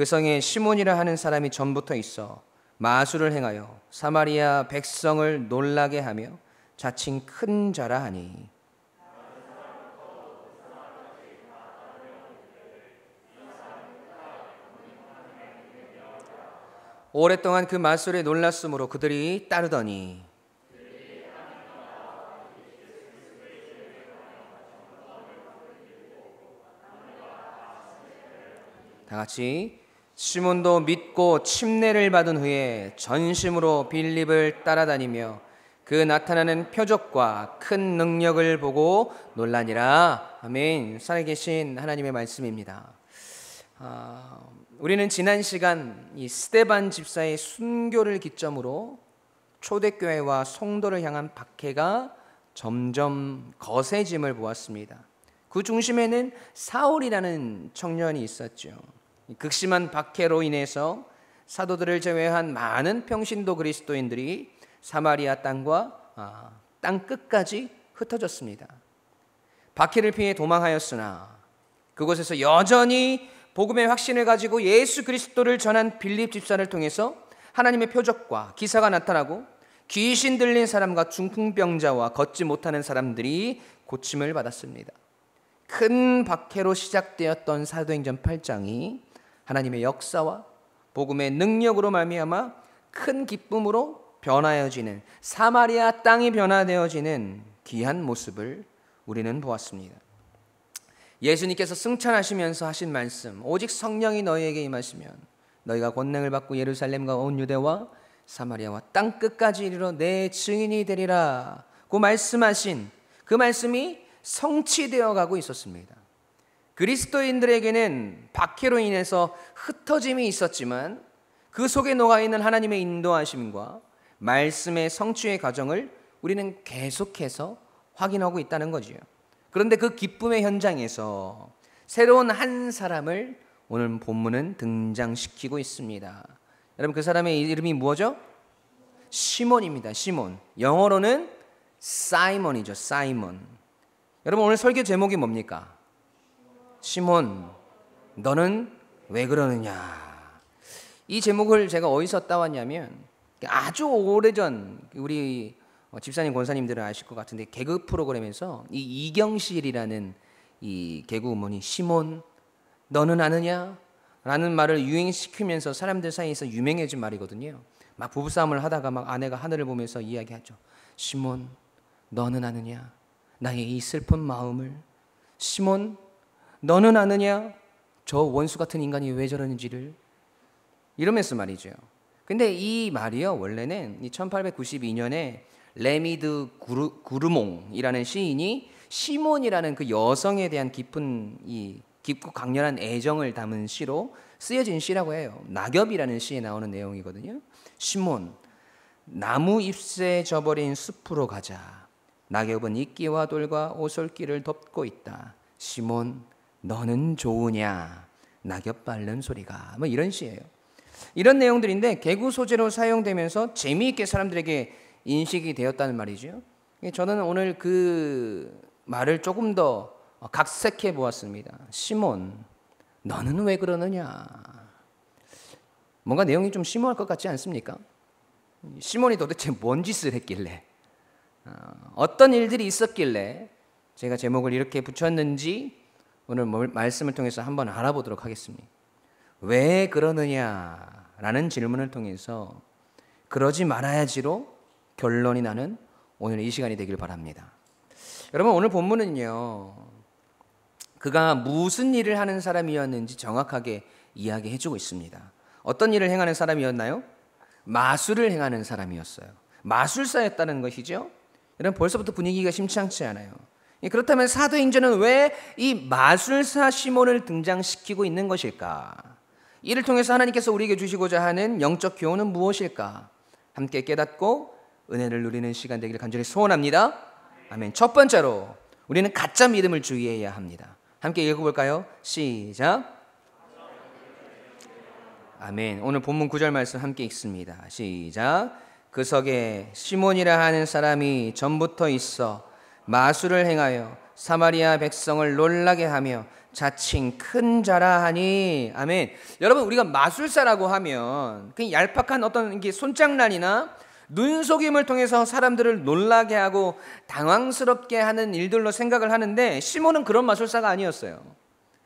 그 성에 시몬이라 하는 사람이 전부터 있어 마술을 행하여 사마리아 백성을 놀라게 하며 자칭 큰 자라 하니 오랫동안 그 마술에 놀랐으므로 그들이 따르더니 다 같이 시몬도 믿고 침례를 받은 후에 전심으로 빌립을 따라다니며 그 나타나는 표적과 큰 능력을 보고 놀라니라. 아멘. 살아계신 하나님의 말씀입니다. 우리는 지난 시간 이 스데반 집사의 순교를 기점으로 초대교회와 성도를 향한 박해가 점점 거세짐을 보았습니다. 그 중심에는 사울이라는 청년이 있었죠. 극심한 박해로 인해서 사도들을 제외한 많은 평신도 그리스도인들이 사마리아 땅과 땅 끝까지 흩어졌습니다. 박해를 피해 도망하였으나 그곳에서 여전히 복음의 확신을 가지고 예수 그리스도를 전한 빌립 집사를 통해서 하나님의 표적과 기사가 나타나고 귀신 들린 사람과 중풍병자와 걷지 못하는 사람들이 고침을 받았습니다. 큰 박해로 시작되었던 사도행전 8장이 하나님의 역사와 복음의 능력으로 말미암아 큰 기쁨으로 변하여지는, 사마리아 땅이 변화되어지는 귀한 모습을 우리는 보았습니다. 예수님께서 승천하시면서 하신 말씀, 오직 성령이 너희에게 임하시면 너희가 권능을 받고 예루살렘과 온 유대와 사마리아와 땅 끝까지 이르러 내 증인이 되리라 고 말씀하신 그 말씀이 성취되어 가고 있었습니다. 그리스도인들에게는 박해로 인해서 흩어짐이 있었지만 그 속에 녹아있는 하나님의 인도하심과 말씀의 성취의 과정을 우리는 계속해서 확인하고 있다는 거지요. 그런데 그 기쁨의 현장에서 새로운 한 사람을 오늘 본문은 등장시키고 있습니다. 여러분, 그 사람의 이름이 뭐죠? 시몬입니다. 시몬. 영어로는 사이먼이죠. 사이먼. 여러분, 오늘 설교 제목이 뭡니까? 시몬, 너는 왜 그러느냐. 이 제목을 제가 어디서 따왔냐면 아주 오래전 우리 집사님 권사님들은 아실 것 같은데 개그 프로그램에서 이 이경실이라는 이 개그우먼이 시몬 너는 아느냐? 라는 말을 유행시키면서 사람들 사이에서 유명해진 말이거든요. 막 부부싸움을 하다가 막 아내가 하늘을 보면서 이야기하죠. 시몬 너는 아느냐? 나의 이 슬픈 마음을. 시몬 너는 아느냐? 저 원수 같은 인간이 왜 저러는지를. 이러면서 말이죠. 근데 이 말이요, 원래는 1892년에 레미드 구르몽이라는 시인이 시몬이라는 그 여성에 대한 깊고 강렬한 애정을 담은 시로 쓰여진 시라고 해요. 낙엽이라는 시에 나오는 내용이거든요. 시몬, 나무 잎새 져버린 숲으로 가자. 낙엽은 이끼와 돌과 오솔길을 덮고 있다. 시몬, 너는 좋으냐? 낙엽 밟는 소리가. 뭐 이런 시예요. 이런 내용들인데 개구 소재로 사용되면서 재미있게 사람들에게 인식이 되었다는 말이죠. 저는 오늘 그 말을 조금 더 각색해 보았습니다. 시몬, 너는 왜 그러느냐? 뭔가 내용이 좀 심오할 것 같지 않습니까? 시몬이 도대체 뭔 짓을 했길래, 어떤 일들이 있었길래 제가 제목을 이렇게 붙였는지 오늘 말씀을 통해서 한번 알아보도록 하겠습니다. 왜 그러느냐라는 질문을 통해서 그러지 말아야지로 결론이 나는 오늘 이 시간이 되길 바랍니다. 여러분, 오늘 본문은요, 그가 무슨 일을 하는 사람이었는지 정확하게 이야기해주고 있습니다. 어떤 일을 행하는 사람이었나요? 마술을 행하는 사람이었어요. 마술사였다는 것이죠. 여러분, 벌써부터 분위기가 심상치 않아요. 그렇다면 사도행전은 왜 이 마술사 시몬을 등장시키고 있는 것일까? 이를 통해서 하나님께서 우리에게 주시고자 하는 영적 교훈은 무엇일까? 함께 깨닫고 은혜를 누리는 시간 되기를 간절히 소원합니다. 아멘. 첫 번째로 우리는 가짜 믿음을 주의해야 합니다. 함께 읽어볼까요? 시작. 아멘. 오늘 본문 9절 말씀 함께 읽습니다. 시작. 그 석에 시몬이라 하는 사람이 전부터 있어 마술을 행하여 사마리아 백성을 놀라게 하며 자칭 큰 자라 하니. 아멘. 여러분, 우리가 마술사라고 하면 그 얄팍한 어떤 게 손장난이나 눈속임을 통해서 사람들을 놀라게 하고 당황스럽게 하는 일들로 생각을 하는데, 시몬은 그런 마술사가 아니었어요.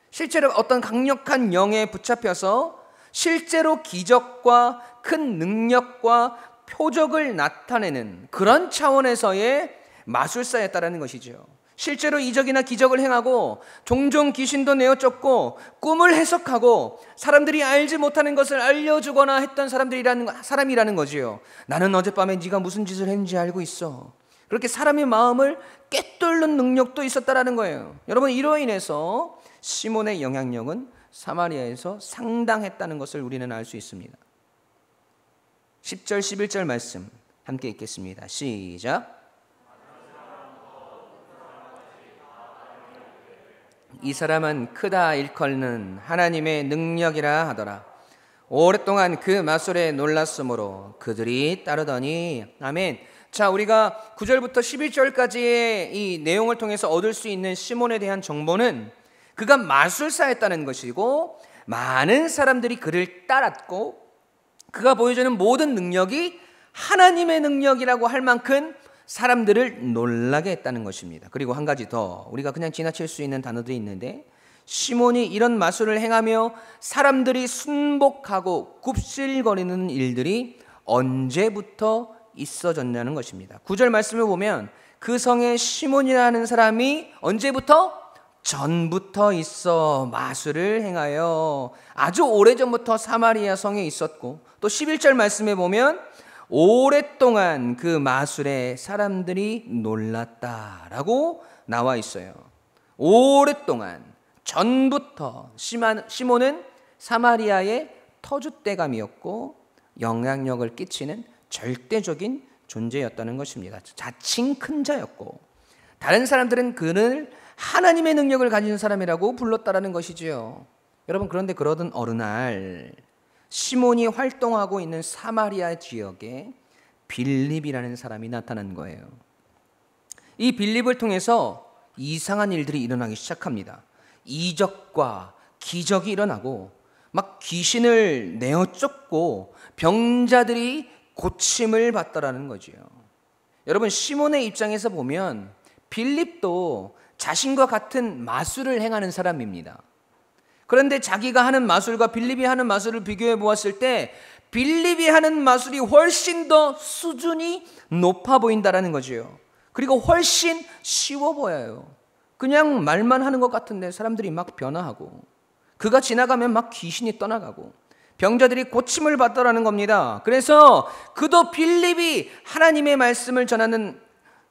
실제로 어떤 강력한 영에 붙잡혀서 실제로 기적과 큰 능력과 표적을 나타내는 그런 차원에서의 마술사였다라는 것이죠. 실제로 이적이나 기적을 행하고 종종 귀신도 내어 쫓고 꿈을 해석하고 사람들이 알지 못하는 것을 알려주거나 했던 사람이라는 거지요. 나는 어젯밤에 네가 무슨 짓을 했는지 알고 있어. 그렇게 사람의 마음을 꿰뚫는 능력도 있었다라는 거예요. 여러분, 이로 인해서 시몬의 영향력은 사마리아에서 상당했다는 것을 우리는 알 수 있습니다. 10절 11절 말씀 함께 읽겠습니다. 시작. 이 사람은 크다 일컬는 하나님의 능력이라 하더라. 오랫동안 그 마술에 놀랐으므로 그들이 따르더니. 아멘. 자, 우리가 9절부터 11절까지의 이 내용을 통해서 얻을 수 있는 시몬에 대한 정보는 그가 마술사였다는 것이고, 많은 사람들이 그를 따랐고, 그가 보여주는 모든 능력이 하나님의 능력이라고 할 만큼 사람들을 놀라게 했다는 것입니다. 그리고 한 가지 더, 우리가 그냥 지나칠 수 있는 단어들이 있는데, 시몬이 이런 마술을 행하며 사람들이 순복하고 굽실거리는 일들이 언제부터 있어졌냐는 것입니다. 9절 말씀을 보면 그 성에 시몬이라는 사람이 언제부터? 전부터 있어 마술을 행하여 아주 오래전부터 사마리아 성에 있었고, 또 11절 말씀에 보면 오랫동안 그 마술에 사람들이 놀랐다라고 나와 있어요. 오랫동안, 전부터 시몬은 사마리아의 터줏대감이었고 영향력을 끼치는 절대적인 존재였다는 것입니다. 자칭 큰 자였고, 다른 사람들은 그를 하나님의 능력을 가진 사람이라고 불렀다라는 것이지요. 여러분, 그런데 그러던 어느 날 시몬이 활동하고 있는 사마리아 지역에 빌립이라는 사람이 나타난 거예요. 이 빌립을 통해서 이상한 일들이 일어나기 시작합니다. 이적과 기적이 일어나고 막 귀신을 내어 쫓고 병자들이 고침을 받더라는 거지요. 여러분, 시몬의 입장에서 보면 빌립도 자신과 같은 마술을 행하는 사람입니다. 그런데 자기가 하는 마술과 빌립이 하는 마술을 비교해 보았을 때 빌립이 하는 마술이 훨씬 더 수준이 높아 보인다라는 거지요. 그리고 훨씬 쉬워 보여요. 그냥 말만 하는 것 같은데 사람들이 막 변화하고, 그가 지나가면 막 귀신이 떠나가고 병자들이 고침을 받더라는 겁니다. 그래서 그도 빌립이 하나님의 말씀을 전하는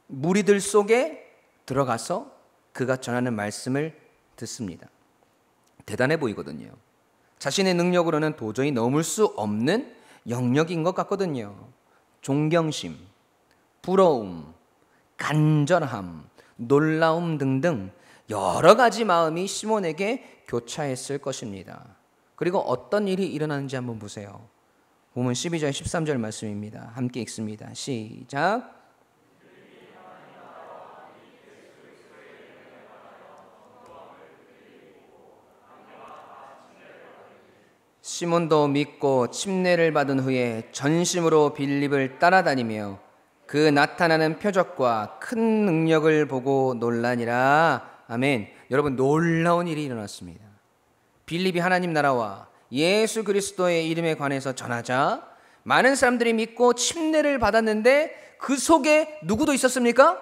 무리들 속에 들어가서 그가 전하는 말씀을 듣습니다. 대단해 보이거든요. 자신의 능력으로는 도저히 넘을 수 없는 영역인 것 같거든요. 존경심, 부러움, 간절함, 놀라움 등등 여러 가지 마음이 시몬에게 교차했을 것입니다. 그리고 어떤 일이 일어나는지 한번 보세요. 보면 12절 13절 말씀입니다. 함께 읽습니다. 시작. 시몬도 믿고 침례를 받은 후에 전심으로 빌립을 따라다니며 그 나타나는 표적과 큰 능력을 보고 놀라니라. 아멘. 여러분, 놀라운 일이 일어났습니다. 빌립이 하나님 나라와 예수 그리스도의 이름에 관해서 전하자 많은 사람들이 믿고 침례를 받았는데, 그 속에 누구도 있었습니까?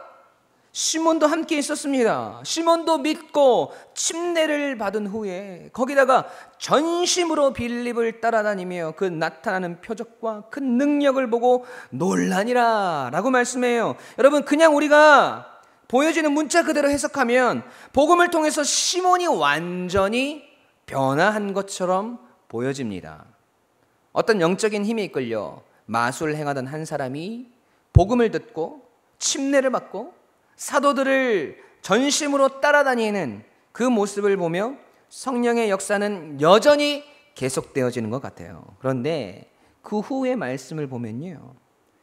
시몬도 함께 있었습니다. 시몬도 믿고 침례를 받은 후에 거기다가 전심으로 빌립을 따라다니며 그 나타나는 표적과 큰 능력을 보고 놀라니라 라고 말씀해요. 여러분, 그냥 우리가 보여지는 문자 그대로 해석하면 복음을 통해서 시몬이 완전히 변화한 것처럼 보여집니다. 어떤 영적인 힘에 이끌려 마술을 행하던 한 사람이 복음을 듣고 침례를 받고 사도들을 전심으로 따라다니는 그 모습을 보며 성령의 역사는 여전히 계속되어지는 것 같아요. 그런데 그 후의 말씀을 보면요,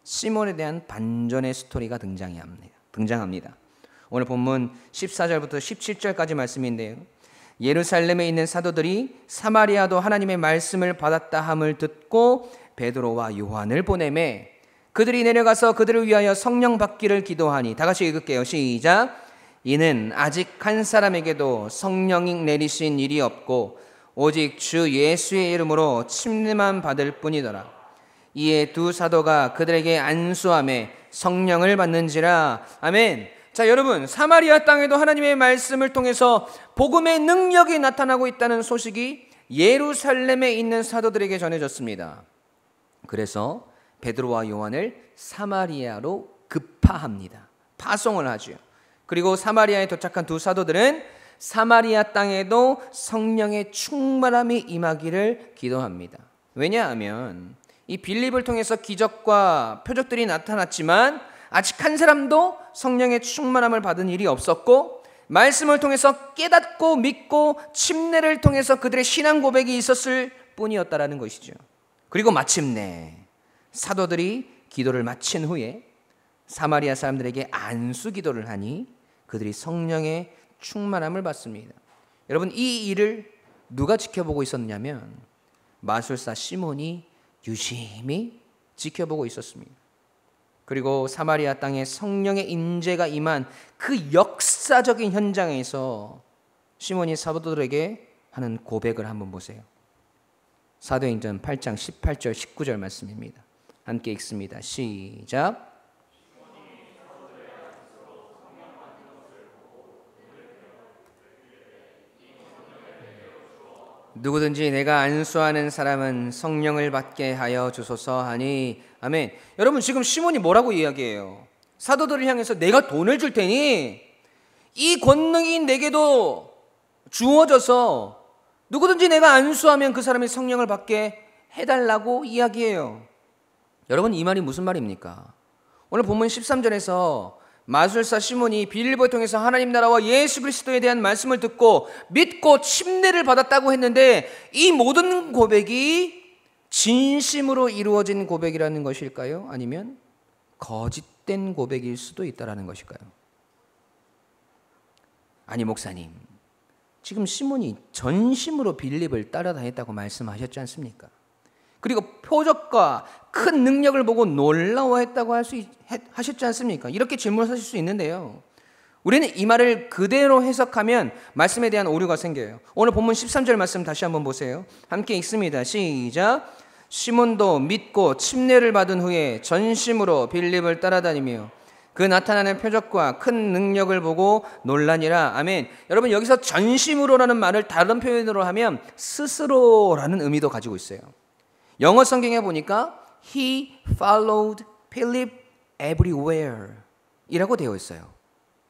시몬에 대한 반전의 스토리가 등장합니다. 오늘 본문 14절부터 17절까지 말씀인데요. 예루살렘에 있는 사도들이 사마리아도 하나님의 말씀을 받았다 함을 듣고 베드로와 요한을 보내매 그들이 내려가서 그들을 위하여 성령 받기를 기도하니. 다 같이 읽을게요. 시작. 이는 아직 한 사람에게도 성령이 내리신 일이 없고 오직 주 예수의 이름으로 침례만 받을 뿐이더라. 이에 두 사도가 그들에게 안수하며 성령을 받는지라. 아멘. 자, 여러분, 사마리아 땅에도 하나님의 말씀을 통해서 복음의 능력이 나타나고 있다는 소식이 예루살렘에 있는 사도들에게 전해졌습니다. 그래서 베드로와 요한을 사마리아로 급파합니다. 파송을 하죠. 그리고 사마리아에 도착한 두 사도들은 사마리아 땅에도 성령의 충만함이 임하기를 기도합니다. 왜냐하면 이 빌립을 통해서 기적과 표적들이 나타났지만 아직 한 사람도 성령의 충만함을 받은 일이 없었고, 말씀을 통해서 깨닫고 믿고 침례를 통해서 그들의 신앙 고백이 있었을 뿐이었다라는 것이죠. 그리고 마침내 사도들이 기도를 마친 후에 사마리아 사람들에게 안수 기도를 하니 그들이 성령의 충만함을 받습니다. 여러분, 이 일을 누가 지켜보고 있었냐면 마술사 시몬이 유심히 지켜보고 있었습니다. 그리고 사마리아 땅에 성령의 임재가 임한 그 역사적인 현장에서 시몬이 사도들에게 하는 고백을 한번 보세요. 사도행전 8장 18절 19절 말씀입니다. 함께 읽습니다. 시작. 누구든지 내가 안수하는 사람은 성령을 받게 하여 주소서 하니. 아멘. 여러분, 지금 시몬이 뭐라고 이야기해요? 사도들을 향해서 내가 돈을 줄 테니 이 권능이 내게도 주어져서 누구든지 내가 안수하면 그 사람이 성령을 받게 해달라고 이야기해요. 여러분, 이 말이 무슨 말입니까? 오늘 본문 13절에서 마술사 시몬이 빌립을 통해서 하나님 나라와 예수 그리스도에 대한 말씀을 듣고 믿고 침례를 받았다고 했는데, 이 모든 고백이 진심으로 이루어진 고백이라는 것일까요? 아니면 거짓된 고백일 수도 있다라는 것일까요? 아니, 목사님, 지금 시몬이 전심으로 빌립을 따라다녔다고 말씀하셨지 않습니까? 그리고 표적과 큰 능력을 보고 놀라워했다고 하셨지 않습니까? 이렇게 질문하실 수 있는데요, 우리는 이 말을 그대로 해석하면 말씀에 대한 오류가 생겨요. 오늘 본문 13절 말씀 다시 한번 보세요. 함께 읽습니다. 시작. 시몬도 믿고 침례를 받은 후에 전심으로 빌립을 따라다니며 그 나타나는 표적과 큰 능력을 보고 놀라니라. 아멘. 여러분, 여기서 전심으로라는 말을 다른 표현으로 하면 스스로라는 의미도 가지고 있어요. 영어 성경에 보니까 He followed Philip everywhere 이라고 되어 있어요.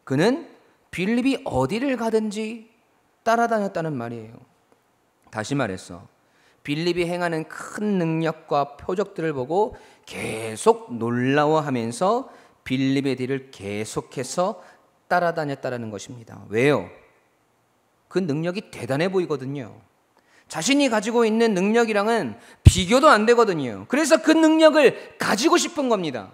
그는 빌립이 어디를 가든지 따라다녔다는 말이에요. 다시 말해서 빌립이 행하는 큰 능력과 표적들을 보고 계속 놀라워하면서 빌립의 뒤를 계속해서 따라다녔다는 것입니다. 왜요? 그 능력이 대단해 보이거든요. 자신이 가지고 있는 능력이랑은 비교도 안 되거든요. 그래서 그 능력을 가지고 싶은 겁니다.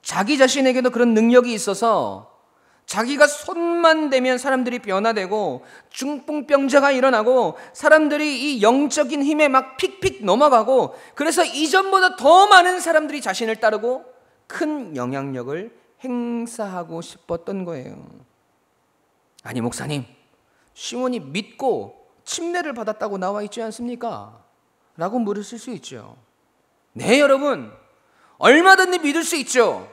자기 자신에게도 그런 능력이 있어서 자기가 손만 대면 사람들이 변화되고 중풍병자가 일어나고 사람들이 이 영적인 힘에 막 픽픽 넘어가고, 그래서 이전보다 더 많은 사람들이 자신을 따르고 큰 영향력을 행사하고 싶었던 거예요. 아니, 목사님, 시몬이 믿고 침례를 받았다고 나와 있지 않습니까? 라고 물으실 수 있죠. 네, 여러분, 얼마든지 믿을 수 있죠.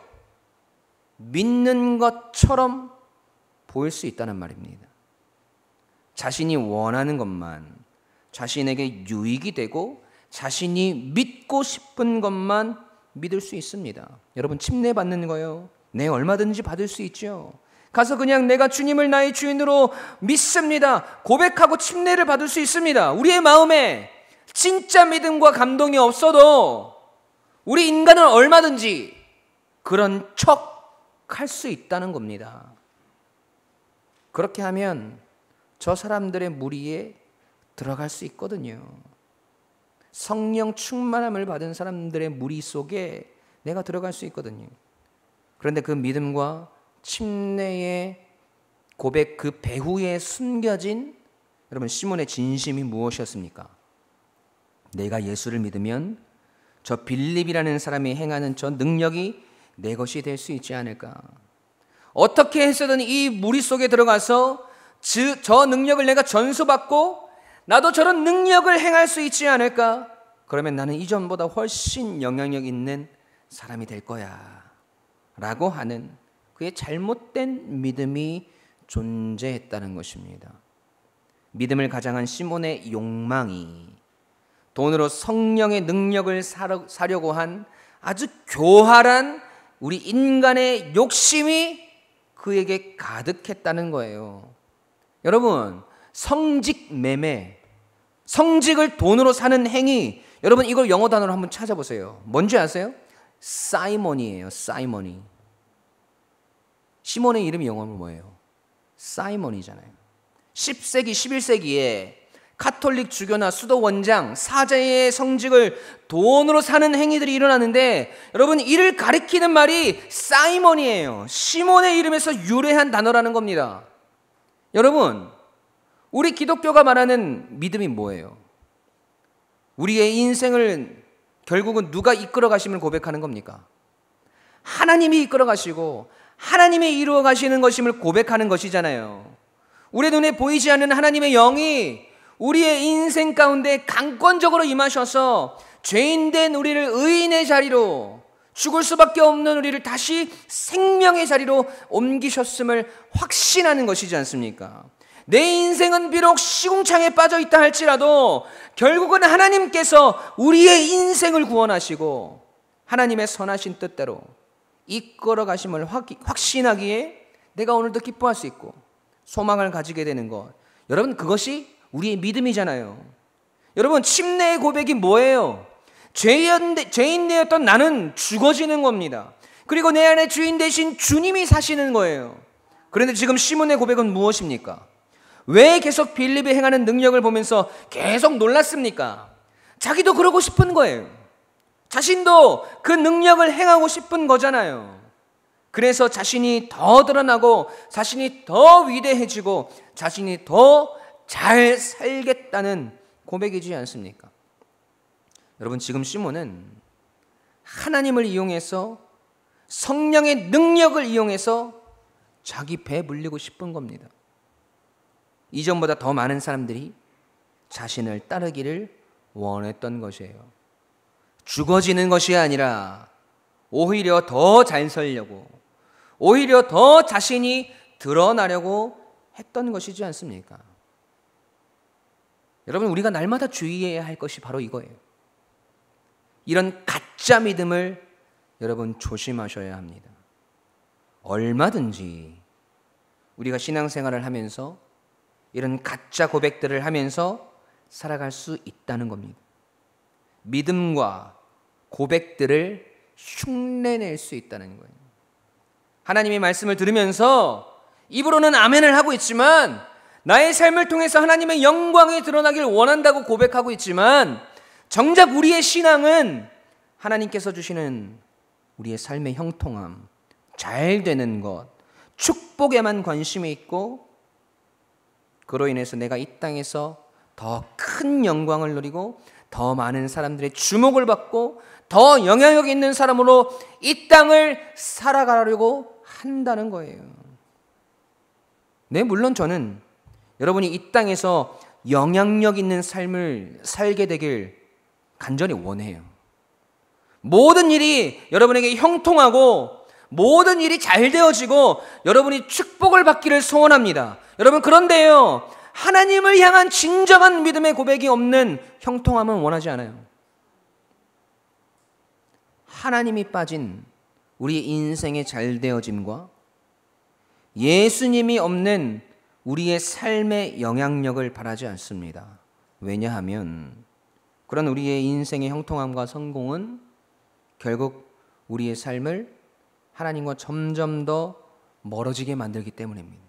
믿는 것처럼 보일 수 있다는 말입니다. 자신이 원하는 것만, 자신에게 유익이 되고 자신이 믿고 싶은 것만 믿을 수 있습니다. 여러분, 침례 받는 거요, 네, 얼마든지 받을 수 있죠. 가서 그냥 내가 주님을 나의 주인으로 믿습니다 고백하고 침례를 받을 수 있습니다. 우리의 마음에 진짜 믿음과 감동이 없어도 우리 인간은 얼마든지 그런 척 할 수 있다는 겁니다. 그렇게 하면 저 사람들의 무리에 들어갈 수 있거든요. 성령 충만함을 받은 사람들의 무리 속에 내가 들어갈 수 있거든요. 그런데 그 믿음과 침례의 고백 그 배후에 숨겨진 여러분 시몬의 진심이 무엇이었습니까? 내가 예수를 믿으면 저 빌립이라는 사람이 행하는 저 능력이 내 것이 될 수 있지 않을까? 어떻게 해서든 이 무리 속에 들어가서 저 능력을 내가 전수받고 나도 저런 능력을 행할 수 있지 않을까? 그러면 나는 이전보다 훨씬 영향력 있는 사람이 될 거야 라고 하는 그의 잘못된 믿음이 존재했다는 것입니다. 믿음을 가장한 시몬의 욕망이 돈으로 성령의 능력을 사려고 한 아주 교활한 우리 인간의 욕심이 그에게 가득했다는 거예요. 여러분, 성직 매매, 성직을 돈으로 사는 행위, 여러분 이걸 영어 단어로 한번 찾아보세요. 뭔지 아세요? 사이먼이에요. 사이먼이. 시몬의 이름이 영어로 뭐예요? 사이먼이잖아요. 10세기, 11세기에 카톨릭 주교나 수도 원장, 사제의 성직을 돈으로 사는 행위들이 일어나는데 여러분 이를 가리키는 말이 사이먼이에요. 시몬의 이름에서 유래한 단어라는 겁니다. 여러분, 우리 기독교가 말하는 믿음이 뭐예요? 우리의 인생을 결국은 누가 이끌어 가심을 고백하는 겁니까? 하나님이 이끌어 가시고 하나님이 이루어 가시는 것임을 고백하는 것이잖아요. 우리 눈에 보이지 않는 하나님의 영이 우리의 인생 가운데 강권적으로 임하셔서 죄인된 우리를 의인의 자리로, 죽을 수밖에 없는 우리를 다시 생명의 자리로 옮기셨음을 확신하는 것이지 않습니까? 내 인생은 비록 시궁창에 빠져 있다 할지라도 결국은 하나님께서 우리의 인생을 구원하시고 하나님의 선하신 뜻대로 이끌어 가심을 확신하기에 내가 오늘도 기뻐할 수 있고 소망을 가지게 되는 것, 여러분 그것이 우리의 믿음이잖아요. 여러분 침례의 고백이 뭐예요? 죄인 되었던 나는 죽어지는 겁니다. 그리고 내 안에 주인 대신 주님이 사시는 거예요. 그런데 지금 시몬의 고백은 무엇입니까? 왜 계속 빌립이 행하는 능력을 보면서 계속 놀랐습니까? 자기도 그러고 싶은 거예요. 자신도 그 능력을 행하고 싶은 거잖아요. 그래서 자신이 더 드러나고 자신이 더 위대해지고 자신이 더 잘 살겠다는 고백이지 않습니까? 여러분 지금 시몬은 하나님을 이용해서 성령의 능력을 이용해서 자기 배 물리고 싶은 겁니다. 이전보다 더 많은 사람들이 자신을 따르기를 원했던 것이에요. 죽어지는 것이 아니라 오히려 더 잘 살려고, 오히려 더 자신이 드러나려고 했던 것이지 않습니까? 여러분 우리가 날마다 주의해야 할 것이 바로 이거예요. 이런 가짜 믿음을 여러분 조심하셔야 합니다. 얼마든지 우리가 신앙생활을 하면서 이런 가짜 고백들을 하면서 살아갈 수 있다는 겁니다. 믿음과 고백들을 흉내낼 수 있다는 거예요. 하나님의 말씀을 들으면서 입으로는 아멘을 하고 있지만 나의 삶을 통해서 하나님의 영광이 드러나길 원한다고 고백하고 있지만 정작 우리의 신앙은 하나님께서 주시는 우리의 삶의 형통함, 잘 되는 것, 축복에만 관심이 있고 그로 인해서 내가 이 땅에서 더 큰 영광을 누리고 더 많은 사람들의 주목을 받고 더 영향력 있는 사람으로 이 땅을 살아가려고 한다는 거예요. 네, 물론 저는 여러분이 이 땅에서 영향력 있는 삶을 살게 되길 간절히 원해요. 모든 일이 여러분에게 형통하고 모든 일이 잘 되어지고 여러분이 축복을 받기를 소원합니다. 여러분 그런데요, 하나님을 향한 진정한 믿음의 고백이 없는 형통함은 원하지 않아요. 하나님이 빠진 우리의 인생의 잘 되어짐과 예수님이 없는 우리의 삶의 영향력을 바라지 않습니다. 왜냐하면 그런 우리의 인생의 형통함과 성공은 결국 우리의 삶을 하나님과 점점 더 멀어지게 만들기 때문입니다.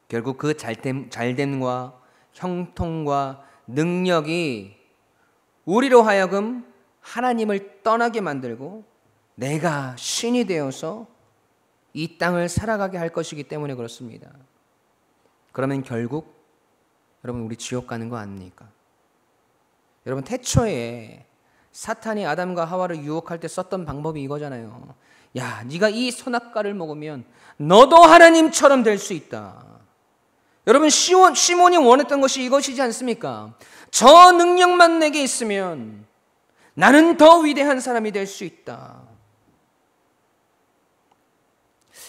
결국 그 잘됨과 형통과 능력이 우리로 하여금 하나님을 떠나게 만들고 내가 신이 되어서 이 땅을 살아가게 할 것이기 때문에 그렇습니다. 그러면 결국 여러분 우리 지옥 가는 거 아닙니까? 여러분 태초에 사탄이 아담과 하와를 유혹할 때 썼던 방법이 이거잖아요. 야, 네가 이 선악과를 먹으면 너도 하나님처럼 될 수 있다. 여러분 시몬이 원했던 것이 이것이지 않습니까? 저 능력만 내게 있으면 나는 더 위대한 사람이 될 수 있다.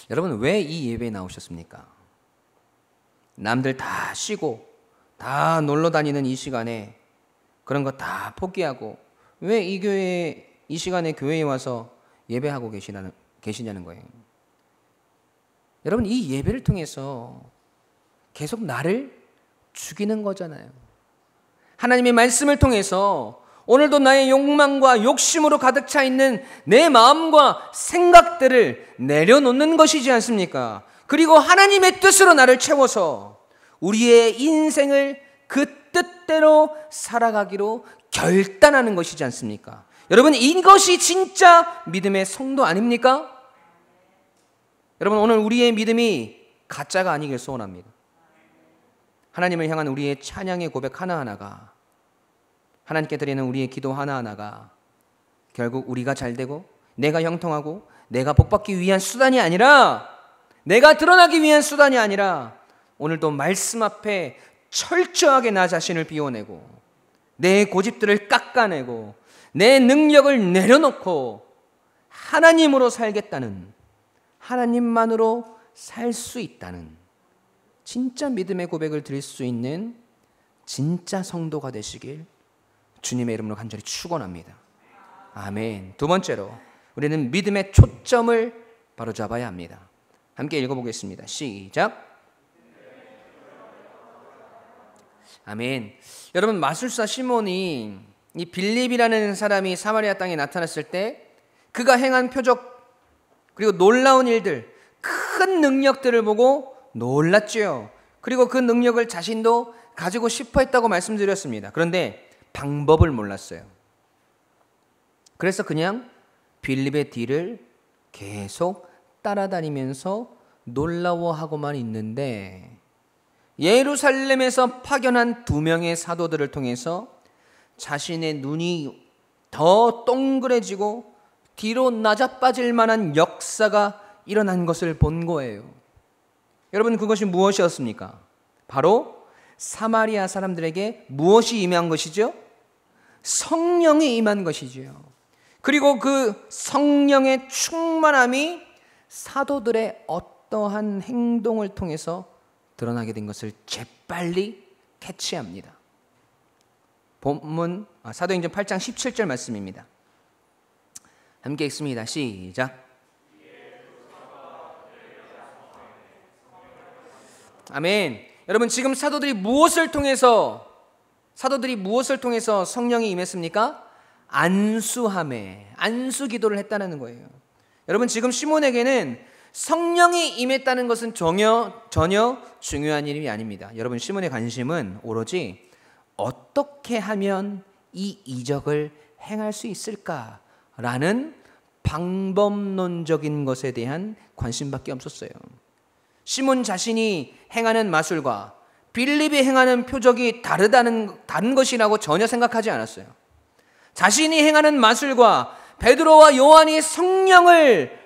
여러분 왜 이 예배에 나오셨습니까? 남들 다 쉬고 다 놀러 다니는 이 시간에 그런 거 다 포기하고 왜 이 교회에 이 시간에 교회에 와서 예배하고 계시냐는 거예요. 여러분 이 예배를 통해서 계속 나를 죽이는 거잖아요. 하나님의 말씀을 통해서 오늘도 나의 욕망과 욕심으로 가득 차 있는 내 마음과 생각들을 내려놓는 것이지 않습니까? 그리고 하나님의 뜻으로 나를 채워서 우리의 인생을 그 뜻대로 살아가기로 결단하는 것이지 않습니까? 여러분 이것이 진짜 믿음의 성도 아닙니까? 여러분 오늘 우리의 믿음이 가짜가 아니길 소원합니다. 하나님을 향한 우리의 찬양의 고백 하나하나가, 하나님께 드리는 우리의 기도 하나하나가 결국 우리가 잘되고 내가 형통하고 내가 복받기 위한 수단이 아니라, 내가 드러나기 위한 수단이 아니라 오늘도 말씀 앞에 철저하게 나 자신을 비워내고 내 고집들을 깎아내고 내 능력을 내려놓고 하나님으로 살겠다는, 하나님만으로 살 수 있다는 진짜 믿음의 고백을 드릴 수 있는 진짜 성도가 되시길 주님의 이름으로 간절히 축원합니다. 아멘. 두 번째로 우리는 믿음의 초점을 바로잡아야 합니다. 함께 읽어보겠습니다. 시작. 아멘. 여러분 마술사 시몬이 이 빌립이라는 사람이 사마리아 땅에 나타났을 때 그가 행한 표적 그리고 놀라운 일들, 큰 능력들을 보고 놀랐죠. 그리고 그 능력을 자신도 가지고 싶어 했다고 말씀드렸습니다. 그런데 방법을 몰랐어요. 그래서 그냥 빌립의 뒤를 계속 따라다니면서 놀라워하고만 있는데 예루살렘에서 파견한 2명의 사도들을 통해서 자신의 눈이 더 동그래지고 뒤로 낮아빠질 만한 역사가 일어난 것을 본 거예요. 여러분 그것이 무엇이었습니까? 바로 사마리아 사람들에게 무엇이 임한 것이죠? 성령이 임한 것이지요. 그리고 그 성령의 충만함이 사도들의 어떠한 행동을 통해서 드러나게 된 것을 재빨리 캐치합니다. 본문 사도행전 8장 17절 말씀입니다. 함께 읽습니다. 시작. 아멘. 여러분 지금 사도들이 무엇을 통해서 성령이 임했습니까? 안수함에, 안수 기도를 했다는 거예요. 여러분 지금 시몬에게는 성령이 임했다는 것은 전혀 중요한 일이 아닙니다. 여러분 시몬의 관심은 오로지 어떻게 하면 이 이적을 행할 수 있을까라는 방법론적인 것에 대한 관심밖에 없었어요. 시몬 자신이 행하는 마술과 빌립이 행하는 표적이 다른 것이라고 전혀 생각하지 않았어요. 자신이 행하는 마술과 베드로와 요한이 성령을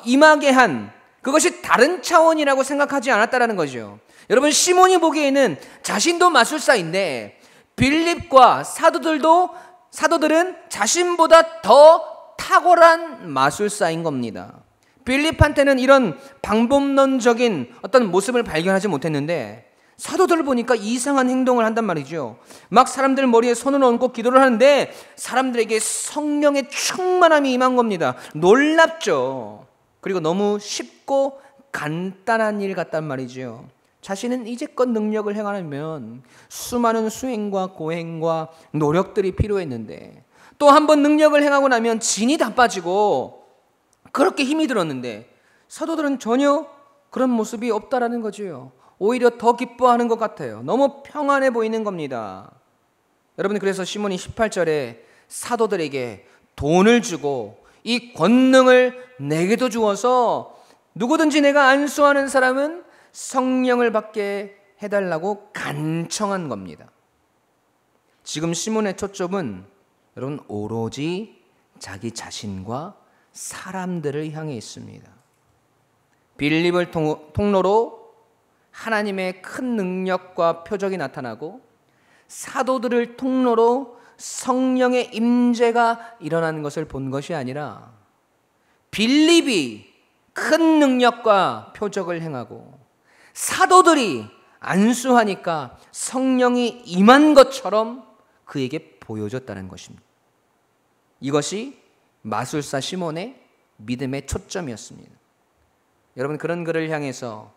임하게 한 그것이 다른 차원이라고 생각하지 않았다는 거죠. 여러분 시몬이 보기에는 자신도 마술사인데 빌립과 사도들은 자신보다 더 탁월한 마술사인 겁니다. 빌립한테는 이런 방법론적인 어떤 모습을 발견하지 못했는데 사도들을 보니까 이상한 행동을 한단 말이죠. 막 사람들 머리에 손을 얹고 기도를 하는데 사람들에게 성령의 충만함이 임한 겁니다. 놀랍죠. 그리고 너무 쉽고 간단한 일 같단 말이죠. 자신은 이제껏 능력을 행하려면 수많은 수행과 고행과 노력들이 필요했는데 또 한 번 능력을 행하고 나면 진이 다 빠지고 그렇게 힘이 들었는데 사도들은 전혀 그런 모습이 없다라는 거죠. 오히려 더 기뻐하는 것 같아요. 너무 평안해 보이는 겁니다. 여러분 그래서 시몬이 18절에 사도들에게 돈을 주고 이 권능을 내게도 주어서 누구든지 내가 안수하는 사람은 성령을 받게 해달라고 간청한 겁니다. 지금 시몬의 초점은 여러분 오로지 자기 자신과 사람들을 향해 있습니다. 빌립을 통로로 하나님의 큰 능력과 표적이 나타나고 사도들을 통로로 성령의 임재가 일어나는 것을 본 것이 아니라 빌립이 큰 능력과 표적을 행하고 사도들이 안수하니까 성령이 임한 것처럼 그에게 보여줬다는 것입니다. 이것이 마술사 시몬의 믿음의 초점이었습니다. 여러분, 그런 그를 향해서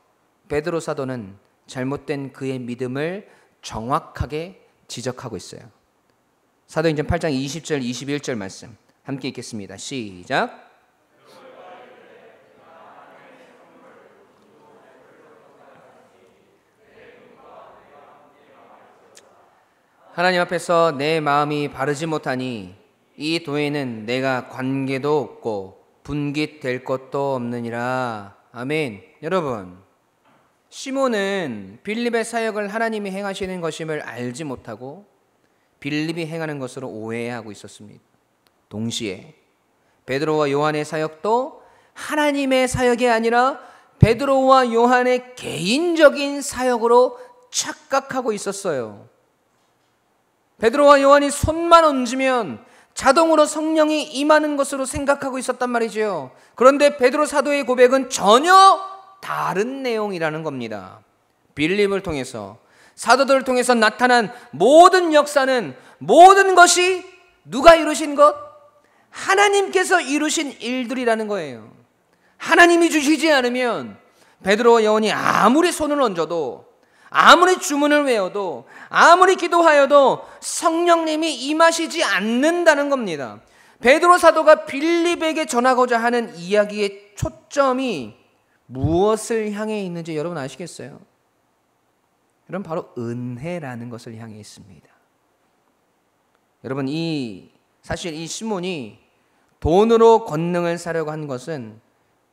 베드로 사도는 잘못된 그의 믿음을 정확하게 지적하고 있어요. 사도행전 8장 20절 21절 말씀 함께 읽겠습니다. 시작. 하나님 앞에서 내 마음이 바르지 못하니 이 도에는 내가 관계도 없고 분깃될 것도 없느니라. 아멘. 여러분, 시몬은 빌립의 사역을 하나님이 행하시는 것임을 알지 못하고 빌립이 행하는 것으로 오해하고 있었습니다. 동시에 베드로와 요한의 사역도 하나님의 사역이 아니라 베드로와 요한의 개인적인 사역으로 착각하고 있었어요. 베드로와 요한이 손만 얹으면 자동으로 성령이 임하는 것으로 생각하고 있었단 말이죠. 그런데 베드로 사도의 고백은 전혀 다른 내용이라는 겁니다. 빌립을 통해서 사도들을 통해서 나타난 모든 역사는 모든 것이 누가 이루신 것? 하나님께서 이루신 일들이라는 거예요. 하나님이 주시지 않으면 베드로와 요한이 아무리 손을 얹어도 아무리 주문을 외워도 아무리 기도하여도 성령님이 임하시지 않는다는 겁니다. 베드로 사도가 빌립에게 전하고자 하는 이야기의 초점이 무엇을 향해 있는지 여러분 아시겠어요? 여러분, 바로 은혜라는 것을 향해 있습니다. 여러분, 사실 이 시몬이 돈으로 권능을 사려고 한 것은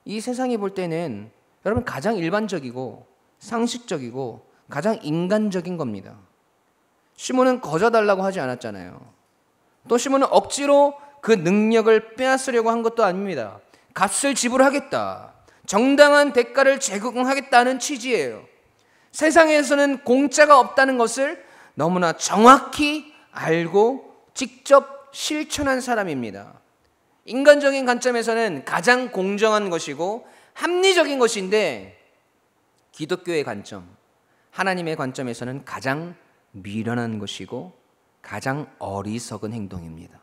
이 세상이 볼 때는 여러분 가장 일반적이고 상식적이고 가장 인간적인 겁니다. 시몬은 거저달라고 하지 않았잖아요. 또 시몬은 억지로 그 능력을 빼앗으려고 한 것도 아닙니다. 값을 지불하겠다, 정당한 대가를 제공하겠다는 취지예요. 세상에서는 공짜가 없다는 것을 너무나 정확히 알고 직접 실천한 사람입니다. 인간적인 관점에서는 가장 공정한 것이고 합리적인 것인데 기독교의 관점, 하나님의 관점에서는 가장 미련한 것이고 가장 어리석은 행동입니다.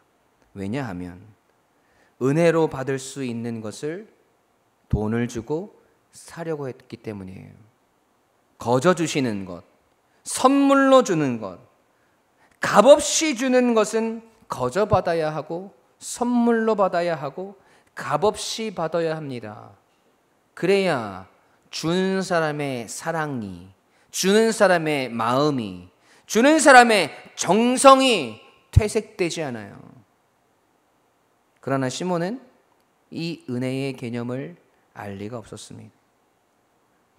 왜냐하면 은혜로 받을 수 있는 것을 돈을 주고 사려고 했기 때문이에요. 거저 주시는 것, 선물로 주는 것, 값없이 주는 것은 거저 받아야 하고 선물로 받아야 하고 값없이 받아야 합니다. 그래야 주는 사람의 사랑이, 주는 사람의 마음이, 주는 사람의 정성이 퇴색되지 않아요. 그러나 시몬은 이 은혜의 개념을 알 리가 없었습니다.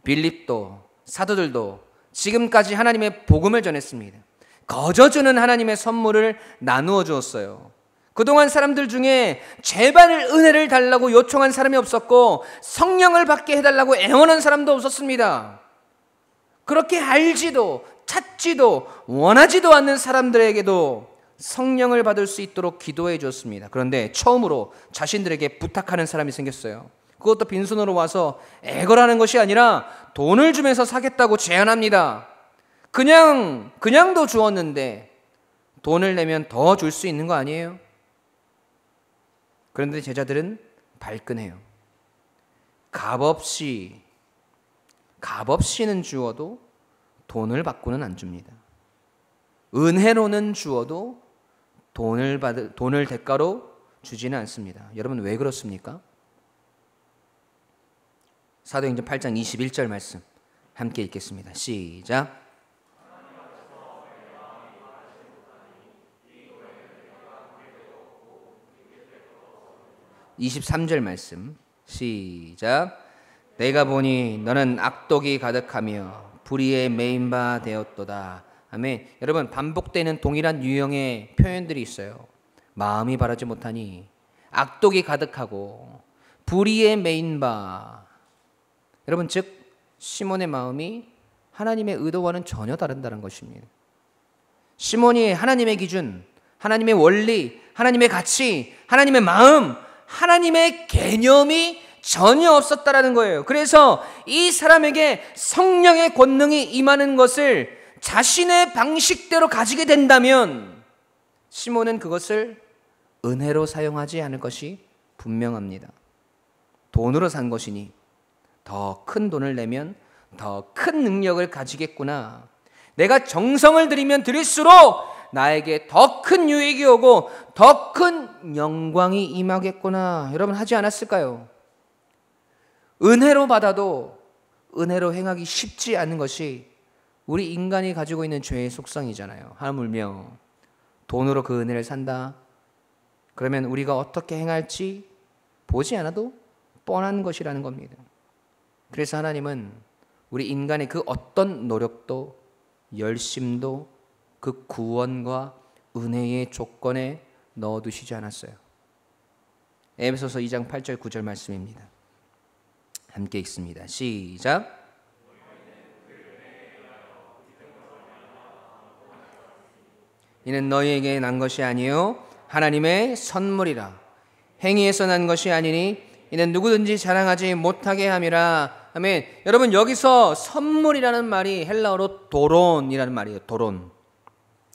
빌립도 사도들도 지금까지 하나님의 복음을 전했습니다. 거저 주는 하나님의 선물을 나누어 주었어요. 그동안 사람들 중에 제발 은혜를 달라고 요청한 사람이 없었고 성령을 받게 해달라고 애원한 사람도 없었습니다. 그렇게 알지도 찾지도 원하지도 않는 사람들에게도 성령을 받을 수 있도록 기도해 주었습니다. 그런데 처음으로 자신들에게 부탁하는 사람이 생겼어요. 그것도 빈손으로 와서 애걸하는 것이 아니라 돈을 주면서 사겠다고 제안합니다. 그냥도 주었는데 돈을 내면 더 줄 수 있는 거 아니에요? 그런데 제자들은 발끈해요. 값없이는 주어도 돈을 받고는 안 줍니다. 은혜로는 주어도 돈을 대가로 주지는 않습니다. 여러분, 왜 그렇습니까? 사도행전 8장 21절 말씀 함께 읽겠습니다. 시작. 23절 말씀 시작. 내가 보니 너는 악독이 가득하며 불의에 매인 바 되었도다. 아멘. 여러분, 반복되는 동일한 유형의 표현들이 있어요. 마음이 바르지 못하니, 악독이 가득하고, 불의에 매인 바. 여러분, 즉 시몬의 마음이 하나님의 의도와는 전혀 다른다는 것입니다. 시몬이 하나님의 기준, 하나님의 원리, 하나님의 가치, 하나님의 마음, 하나님의 개념이 전혀 없었다라는 거예요. 그래서 이 사람에게 성령의 권능이 임하는 것을 자신의 방식대로 가지게 된다면 시몬은 그것을 은혜로 사용하지 않을 것이 분명합니다. 돈으로 산 것이니 더 큰 돈을 내면 더 큰 능력을 가지겠구나. 내가 정성을 들이면 들일수록 나에게 더 큰 유익이 오고 더 큰 영광이 임하겠구나. 여러분, 하지 않았을까요? 은혜로 받아도 은혜로 행하기 쉽지 않은 것이 우리 인간이 가지고 있는 죄의 속성이잖아요. 하물며 돈으로 그 은혜를 산다. 그러면 우리가 어떻게 행할지 보지 않아도 뻔한 것이라는 겁니다. 그래서 하나님은 우리 인간의 그 어떤 노력도 열심도 그 구원과 은혜의 조건에 넣어두시지 않았어요. 에베소서 2장 8절 9절 말씀입니다. 함께 읽습니다. 시작. 이는 너희에게 난 것이 아니요 하나님의 선물이라. 행위에서 난 것이 아니니 이는 누구든지 자랑하지 못하게 함이라. 아멘. 여러분, 여기서 선물이라는 말이 헬라어로 도론이라는 말이에요. 도론.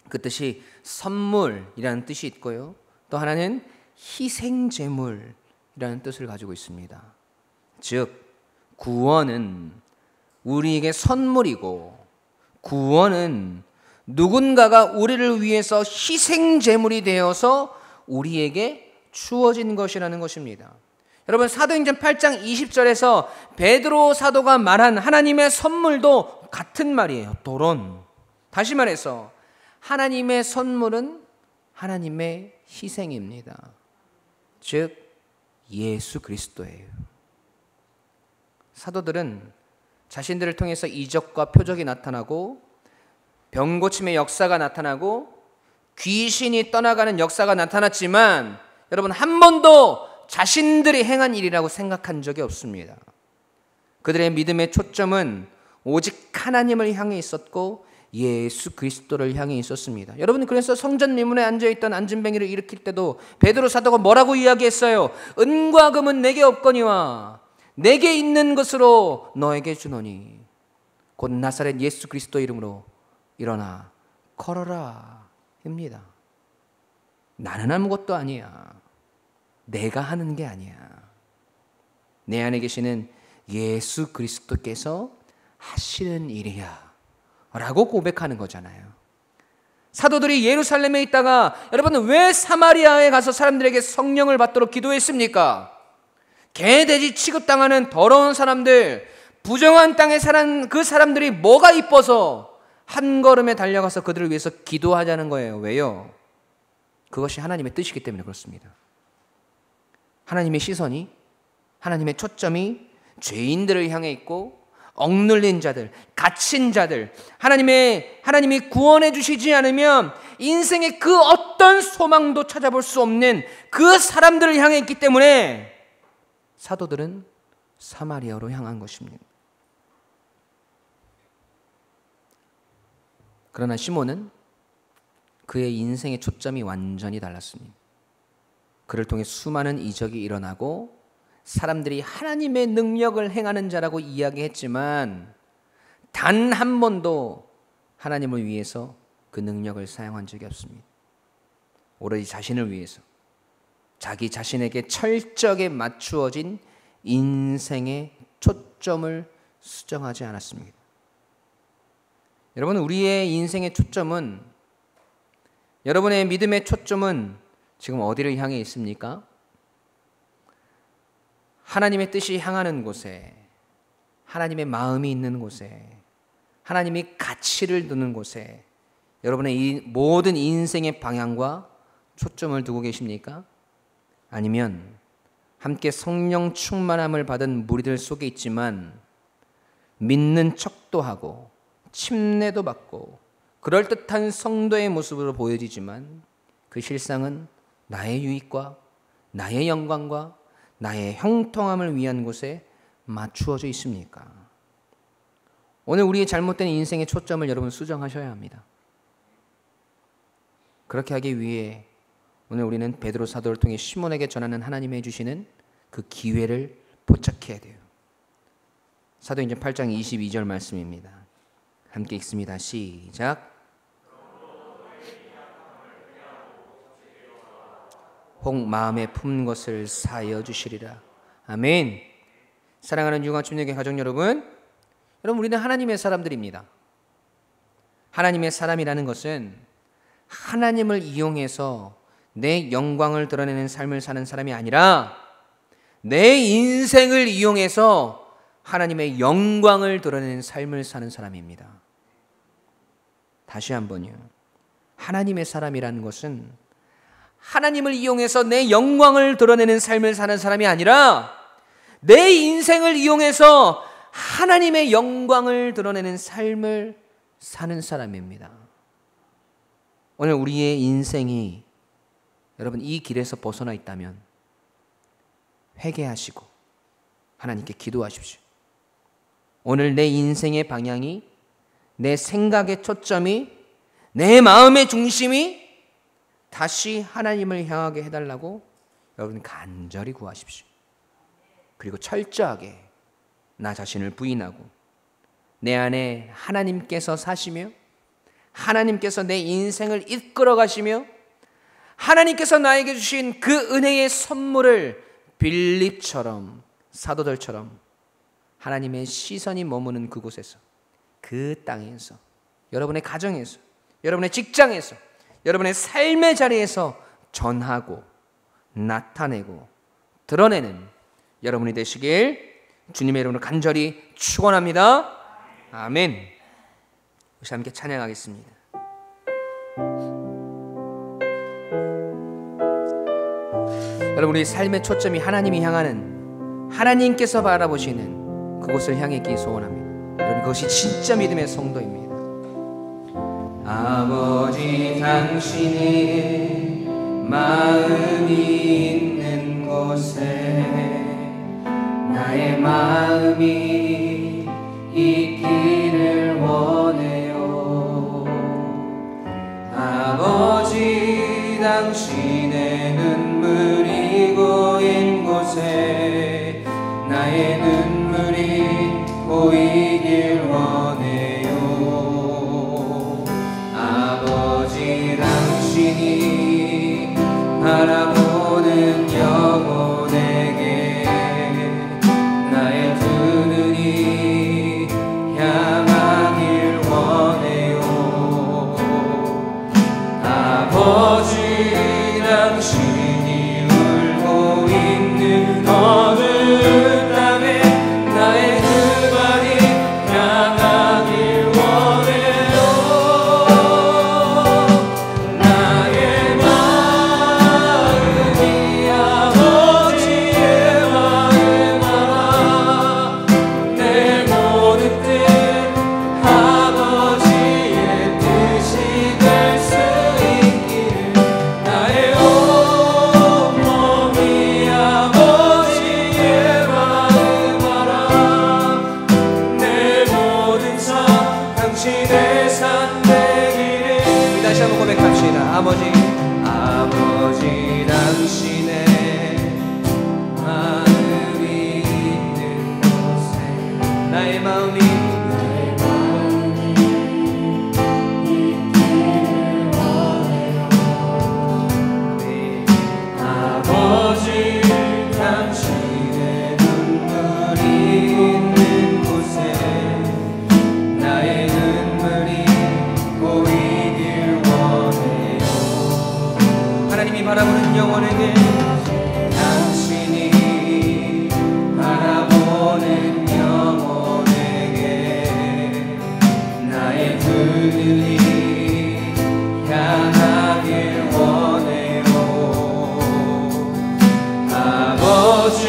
그 뜻이 선물이라는 뜻이 있고요. 또 하나는 희생제물이라는 뜻을 가지고 있습니다. 즉 구원은 우리에게 선물이고, 구원은 누군가가 우리를 위해서 희생제물이 되어서 우리에게 주어진 것이라는 것입니다. 여러분, 사도행전 8장 20절에서 베드로 사도가 말한 하나님의 선물도 같은 말이에요. 도론. 다시 말해서 하나님의 선물은 하나님의 희생입니다. 즉 예수 그리스도예요. 사도들은 자신들을 통해서 이적과 표적이 나타나고 병고침의 역사가 나타나고 귀신이 떠나가는 역사가 나타났지만 여러분, 한 번도 자신들이 행한 일이라고 생각한 적이 없습니다. 그들의 믿음의 초점은 오직 하나님을 향해 있었고 예수 그리스도를 향해 있었습니다. 여러분, 그래서 성전 미문에 앉아있던 안진뱅이를 일으킬 때도 베드로 사도가 뭐라고 이야기했어요? 은과 금은 내게 없거니와 내게 있는 것으로 너에게 주노니 곧 나사렛 예수 그리스도 이름으로 일어나 걸어라 입니다. 나는 아무것도 아니야. 내가 하는 게 아니야. 내 안에 계시는 예수 그리스도께서 하시는 일이야 라고 고백하는 거잖아요. 사도들이 예루살렘에 있다가 여러분, 왜 사마리아에 가서 사람들에게 성령을 받도록 기도했습니까? 개돼지 취급당하는 더러운 사람들, 부정한 땅에 사는 그 사람들이 뭐가 이뻐서 한 걸음에 달려가서 그들을 위해서 기도하자는 거예요. 왜요? 그것이 하나님의 뜻이기 때문에 그렇습니다. 하나님의 시선이, 하나님의 초점이 죄인들을 향해 있고 억눌린 자들, 갇힌 자들, 하나님이 구원해 주시지 않으면 인생의 그 어떤 소망도 찾아볼 수 없는 그 사람들을 향해 있기 때문에 사도들은 사마리아로 향한 것입니다. 그러나 시몬은 그의 인생의 초점이 완전히 달랐습니다. 그를 통해 수많은 이적이 일어나고 사람들이 하나님의 능력을 행하는 자라고 이야기했지만 단 한 번도 하나님을 위해서 그 능력을 사용한 적이 없습니다. 오로지 자신을 위해서, 자기 자신에게 철저하게 맞추어진 인생의 초점을 수정하지 않았습니다. 여러분, 우리의 인생의 초점은, 여러분의 믿음의 초점은 지금 어디를 향해 있습니까? 하나님의 뜻이 향하는 곳에, 하나님의 마음이 있는 곳에, 하나님이 가치를 두는 곳에 여러분의 이 모든 인생의 방향과 초점을 두고 계십니까? 아니면 함께 성령 충만함을 받은 무리들 속에 있지만 믿는 척도 하고 침례도 받고 그럴듯한 성도의 모습으로 보여지지만 그 실상은 나의 유익과 나의 영광과 나의 형통함을 위한 곳에 맞추어져 있습니까? 오늘 우리의 잘못된 인생의 초점을 여러분 수정하셔야 합니다. 그렇게 하기 위해 오늘 우리는 베드로 사도를 통해 시몬에게 전하는 하나님이 주시는 그 기회를 포착해야 돼요. 사도행전 8장 22절 말씀입니다. 함께 읽습니다. 시작. 혹 마음에 품은 것을 사하여 주시리라. 아멘. 사랑하는 유광침례교회 가족 여러분, 우리는 하나님의 사람들입니다. 하나님의 사람이라는 것은 하나님을 이용해서 내 영광을 드러내는 삶을 사는 사람이 아니라 내 인생을 이용해서 하나님의 영광을 드러내는 삶을 사는 사람입니다. 다시 한번요. 하나님의 사람이라는 것은 하나님을 이용해서 내 영광을 드러내는 삶을 사는 사람이 아니라 내 인생을 이용해서 하나님의 영광을 드러내는 삶을 사는 사람입니다. 오늘 우리의 인생이 여러분 이 길에서 벗어나 있다면 회개하시고 하나님께 기도하십시오. 오늘 내 인생의 방향이, 내 생각의 초점이, 내 마음의 중심이 다시 하나님을 향하게 해달라고 여러분 간절히 구하십시오. 그리고 철저하게 나 자신을 부인하고 내 안에 하나님께서 사시며 하나님께서 내 인생을 이끌어 가시며 하나님께서 나에게 주신 그 은혜의 선물을 빌립처럼 사도들처럼 하나님의 시선이 머무는 그곳에서, 그 땅에서, 여러분의 가정에서, 여러분의 직장에서, 여러분의 삶의 자리에서 전하고 나타내고 드러내는 여러분이 되시길 주님의 이름으로 간절히 축원합니다. 아멘. 우리 함께 찬양하겠습니다. 여러분, 우리 삶의 초점이 하나님이 향하는, 하나님께서 바라보시는 그곳을 향해 있기 소원합니다. 여러분, 그것이 진짜 믿음의 성도입니다. 아버지, 당신의 마음이 있는 곳에 나의 마음이 있기를 원해요. 아버지, 당신의 눈물이 고인 곳에 나의 눈물이 고이길 원해요. 아버지, 당신이 바라보는 영혼에게 나의 두 눈이 향하길 원해요. 아버지, 당신이 울고 있는 어느 땅에 나의 그 발이 향하길 원해요. 나의 마음이 아버지의 마음 알아. 내 모든 뜻 아버지의 뜻이 될 수 있기를 나의 온몸이 아버지의 마음 알아. 내 모든 삶 당신의 삶 되기를. 우리 다시 한번 고백합시다. 아버지, 당신의 마음이 있는 곳에 나의 마음이 아버지, 당신의 눈물이 있는 곳에 나의 눈물이 고이길 원해요. 하나님이 바라보는 영혼에게, 당신이 바라보는 영혼에게 나의 두 눈이 향하길 원해요. 아버지,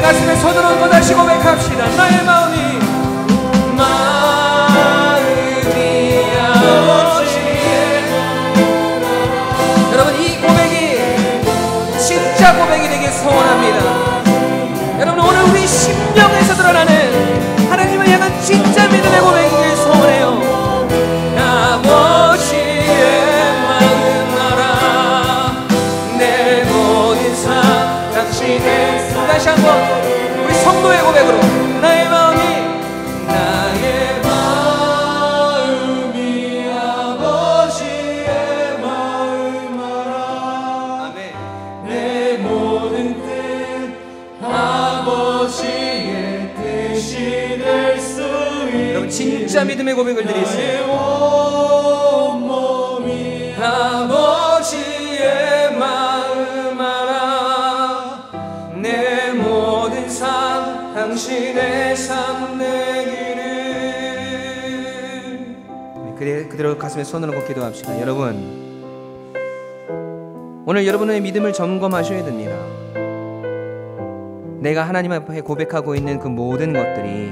가슴에 손을 얹고 다시 고백합시다. 나의 마음이 아버지의. 여러분, 이 고백이 진짜 고백이 되길 소원합니다. 여러분, 오늘 우리 심령에서 드러나는 하나님을 향한 진짜 믿음의 고백이길 소원해요. 아버지의 마음 알아 내 모든 삶 당신의. 다시 한번 우리 성도의 고백으로 나의 마음이 아버지의 마음 알아. 아멘. 내 모든 뜻 아버지의 뜻이 될 수 있게. 여러분, 진짜 믿음의 고백을 드리겠습니다. 아버지의 마음 알아 내 모든 삶 당신의 삶 되기를. 그대로 가슴에 손을 얹고 기도합시다. 여러분, 오늘 여러분의 믿음을 점검하셔야 됩니다. 내가 하나님 앞에 고백하고 있는 그 모든 것들이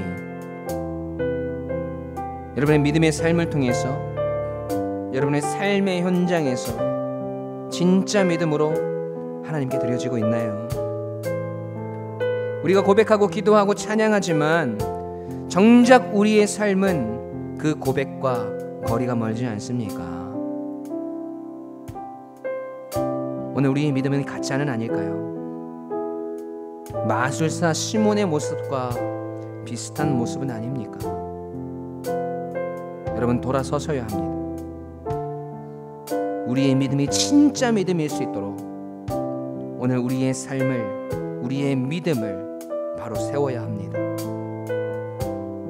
여러분의 믿음의 삶을 통해서 여러분의 삶의 현장에서 진짜 믿음으로 하나님께 드려지고 있나요? 우리가 고백하고 기도하고 찬양하지만 정작 우리의 삶은 그 고백과 거리가 멀지 않습니까? 오늘 우리의 믿음은 가짜는 아닐까요? 마술사 시몬의 모습과 비슷한 모습은 아닙니까? 여러분, 돌아서셔야 합니다. 우리의 믿음이 진짜 믿음일 수 있도록 오늘 우리의 삶을, 우리의 믿음을 바로 세워야 합니다.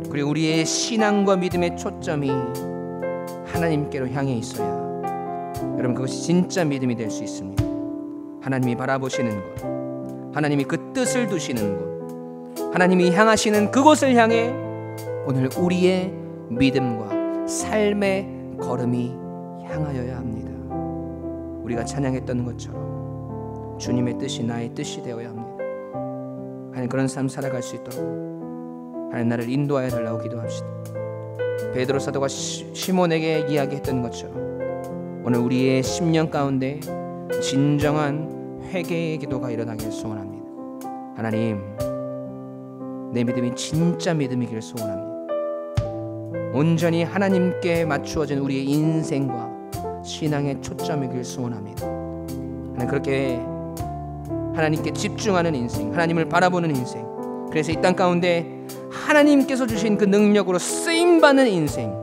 그리고 우리의 신앙과 믿음의 초점이 하나님께로 향해 있어야 여러분, 그것이 진짜 믿음이 될 수 있습니다. 하나님이 바라보시는 곳, 하나님이 그 뜻을 두시는 곳, 하나님이 향하시는 그곳을 향해 오늘 우리의 믿음과 삶의 걸음이 향하여야 합니다. 우리가 찬양했던 것처럼 주님의 뜻이 나의 뜻이 되어야 합니다. 하나님, 그런 삶 살아갈 수 있도록 하나님 나를 인도하여 달라고 기도합시다. 베드로 사도가 시몬에게 이야기했던 것처럼 오늘 우리의 심령 가운데 진정한 회개의 기도가 일어나길 소원합니다. 하나님, 내 믿음이 진짜 믿음이길 소원합니다. 온전히 하나님께 맞추어진 우리의 인생과 신앙의 초점이길 소원합니다. 하나님, 그렇게 하나님께 집중하는 인생, 하나님을 바라보는 인생, 그래서 이 땅 가운데 하나님께서 주신 그 능력으로 쓰임받는 인생,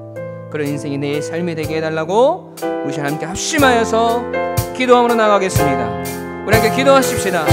그런 인생이 내 삶이 되게 해달라고 우리 하나님께 합심하여서 기도함으로 나가겠습니다. 우리 함께 기도하십시다.